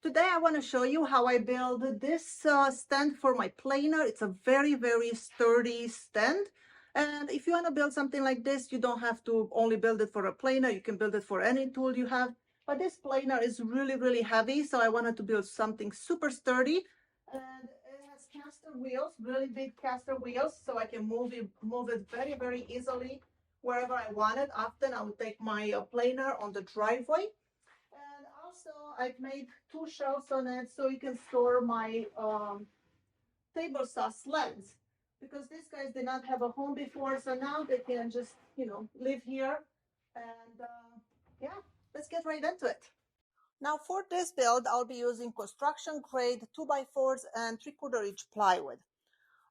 Today I want to show you how I build this stand for my planer. It's a very, very sturdy stand. And if you want to build something like this, you don't have to only build it for a planer. You can build it for any tool you have. But this planer is really, really heavy. So I wanted to build something super sturdy. And it has caster wheels, really big caster wheels. So I can move it very, very easily wherever I want it. Often I would take my planer on the driveway. And also I've made two shelves on it so you can store my table saw sleds, because these guys did not have a home before, so now they can just, live here. And yeah, let's get right into it. Now for this build, I'll be using construction grade 2x4s and 3/4 inch plywood.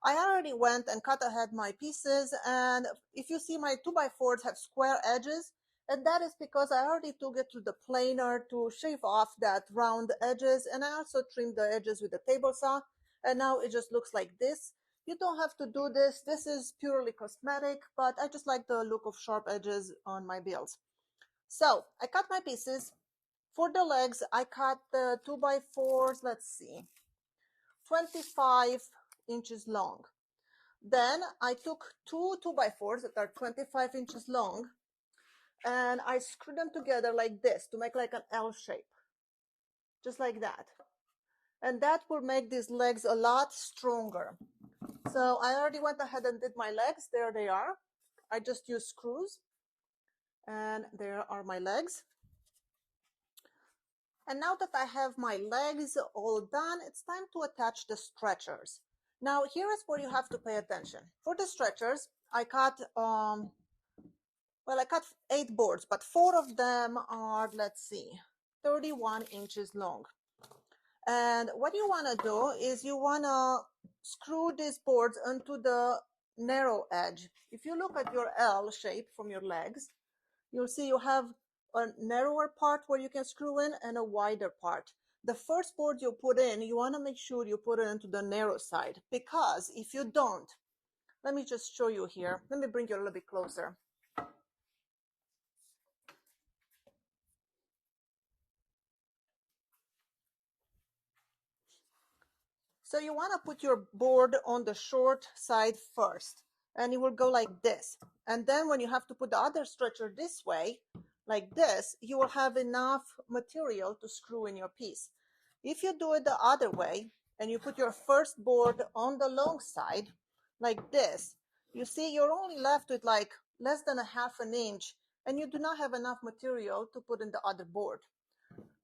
I already went and cut ahead my pieces, and if you see, my 2x4s have square edges, and that is because I already took it to the planer to shave off that round edges, and I also trimmed the edges with the table saw, and now it just looks like this. You don't have to do this. This is purely cosmetic, but I just like the look of sharp edges on my builds. So I cut my pieces. For the legs, I cut the 2x4s, let's see, 25 inches long. Then I took two 2x4s that are 25 inches long, and I screwed them together like this to make like an L shape, just like that. And that will make these legs a lot stronger. So I already went ahead and did my legs. There they are. I just used screws, and there are my legs. And now that I have my legs all done, it's time to attach the stretchers. Now here is where you have to pay attention. For the stretchers, I cut I cut 8 boards, but 4 of them are, let's see, 31 inches long. And what you want to do is you want to screw these boards onto the narrow edge. If you look at your L shape from your legs, you'll see you have a narrower part where you can screw in and a wider part. The first board you put in, you want to make sure you put it into the narrow side, because if you don't, let me just show you here. Let me bring you a little bit closer. So you want to put your board on the short side first, and it will go like this. And then when you have to put the other stretcher this way, like this, you will have enough material to screw in your piece. If you do it the other way, and you put your first board on the long side, like this, you see you're only left with like less than a half an inch, and you do not have enough material to put in the other board.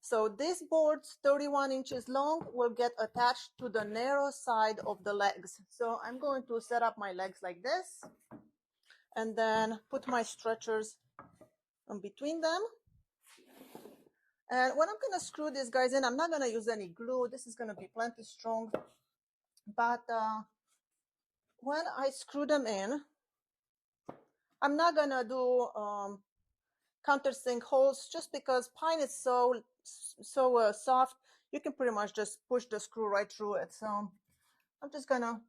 So this board, 31 inches long, will get attached to the narrow side of the legs. So I'm going to set up my legs like this, and then put my stretchers in between them. And when I'm going to screw these guys in, I'm not going to use any glue. This is going to be plenty strong. But when I screw them in, I'm not going to do countersink holes, just because pine is so soft, you can pretty much just push the screw right through it. So I'm just gonna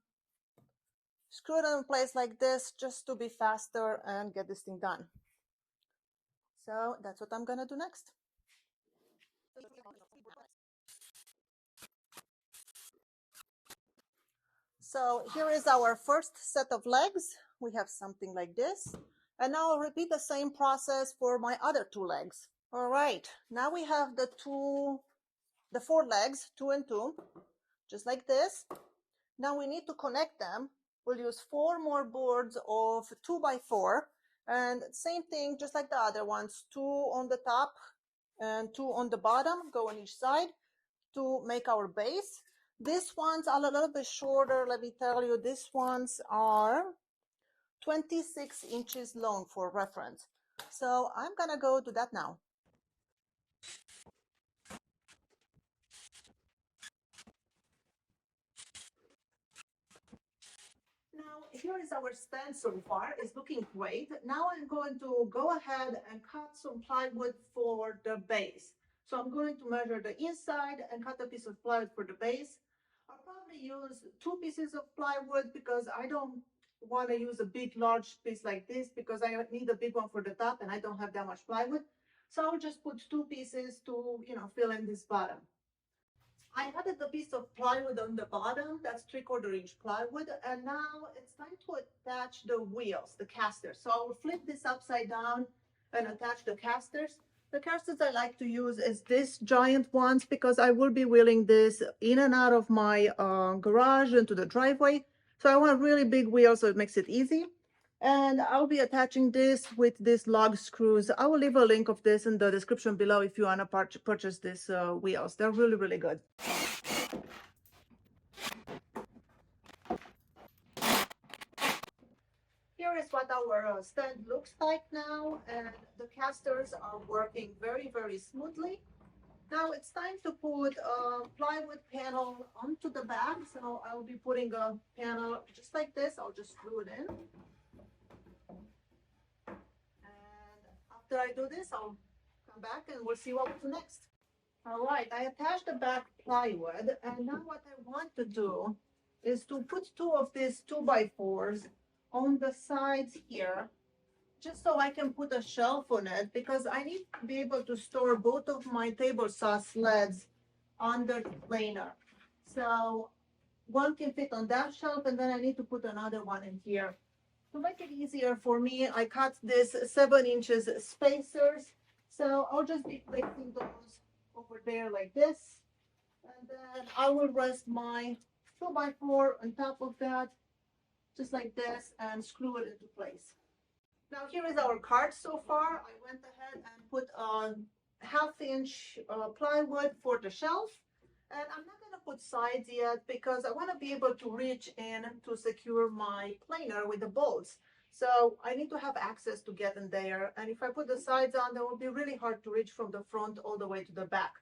screw it in place like this, just to be faster and get this thing done. So that's what I'm gonna do next. So here is our first set of legs. We have something like this, and now I'll repeat the same process for my other 2 legs. All right, now we have the 4 legs, 2 and 2, just like this. Now we need to connect them. We'll use 4 more boards of 2x4, and same thing, just like the other ones, 2 on the top and 2 on the bottom, go on each side to make our base. These ones are a little bit shorter. Let me tell you, these ones are 26 inches long for reference. So I'm gonna go do that now. Now, here is our stand so far. It's looking great. Now I'm going to go ahead and cut some plywood for the base. So I'm going to measure the inside and cut a piece of plywood for the base. I'll probably use 2 pieces of plywood, because I don't want to use a big, large piece like this, because I need a big one for the top and I don't have that much plywood. So I'll just put 2 pieces to, fill in this bottom. I added the piece of plywood on the bottom, that's 3/4 inch plywood, and now it's time to attach the wheels, the casters. So I will flip this upside down and attach the casters. The casters I like to use is this giant ones because I will be wheeling this in and out of my garage into the driveway. So I want really big wheels so it makes it easy. And I'll be attaching this with these log screws. I will leave a link of this in the description below if you want to purchase these wheels. They're really, really good. Here is what our stand looks like now, and the casters are working very, very smoothly. Now it's time to put a plywood panel onto the back. So I'll be putting a panel just like this. I'll just screw it in. And after I do this, I'll come back and we'll see what we do next. All right, I attached the back plywood, and now what I want to do is to put two of these 2x4s on the sides here, just so I can put a shelf on it, because I need to be able to store both of my table saw sleds under the planer. So one can fit on that shelf, and then I need to put another one in here. To make it easier for me, I cut this 7 inches spacers. So I'll just be placing those over there like this. And then I will rest my 2x4 on top of that, just like this, and screw it into place. Now here is our cart so far. I went ahead and put a 1/2 inch plywood for the shelf. And I'm not going to put sides yet because I want to be able to reach in to secure my planer with the bolts. So I need to have access to get in there. And if I put the sides on, that will be really hard to reach from the front all the way to the back.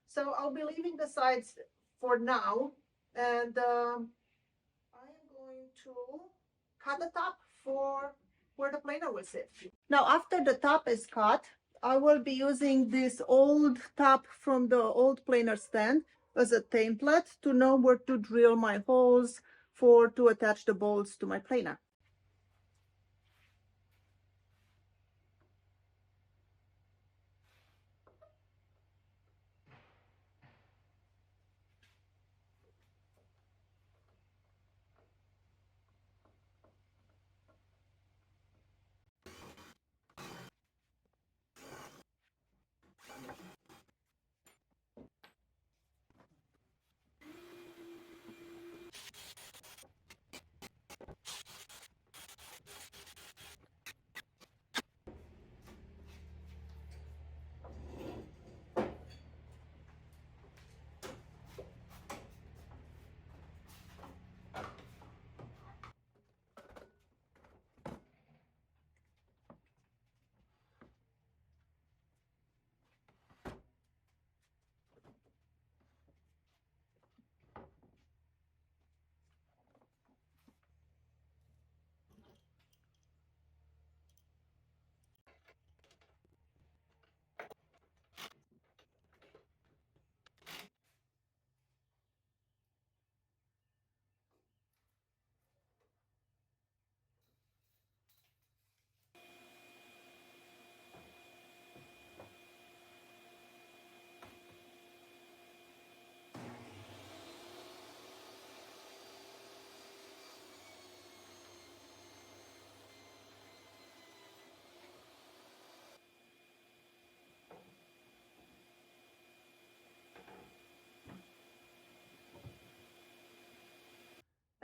So I'll be leaving the sides for now. And I am going to cut the top for where the planer will sit. Now, after the top is cut, I will be using this old top from the old planer stand as a template to know where to drill my holes to attach the bolts to my planer.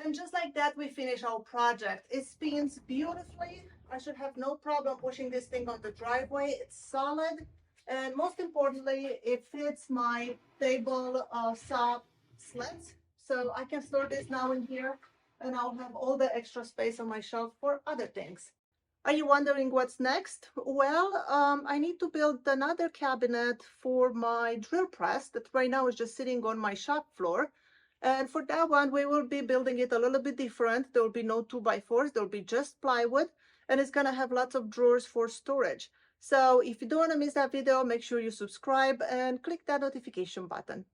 And just like that, we finish our project. It spins beautifully. I should have no problem pushing this thing on the driveway. It's solid. And most importantly, it fits my table saw sleds. So I can store this now in here, and I'll have all the extra space on my shelf for other things. Are you wondering what's next? Well, I need to build another cabinet for my drill press that right now is just sitting on my shop floor. And for that one, we will be building it a little bit different. There will be no 2x4s, there will be just plywood, and it's gonna have lots of drawers for storage. So if you don't wanna miss that video, make sure you subscribe and click that notification button.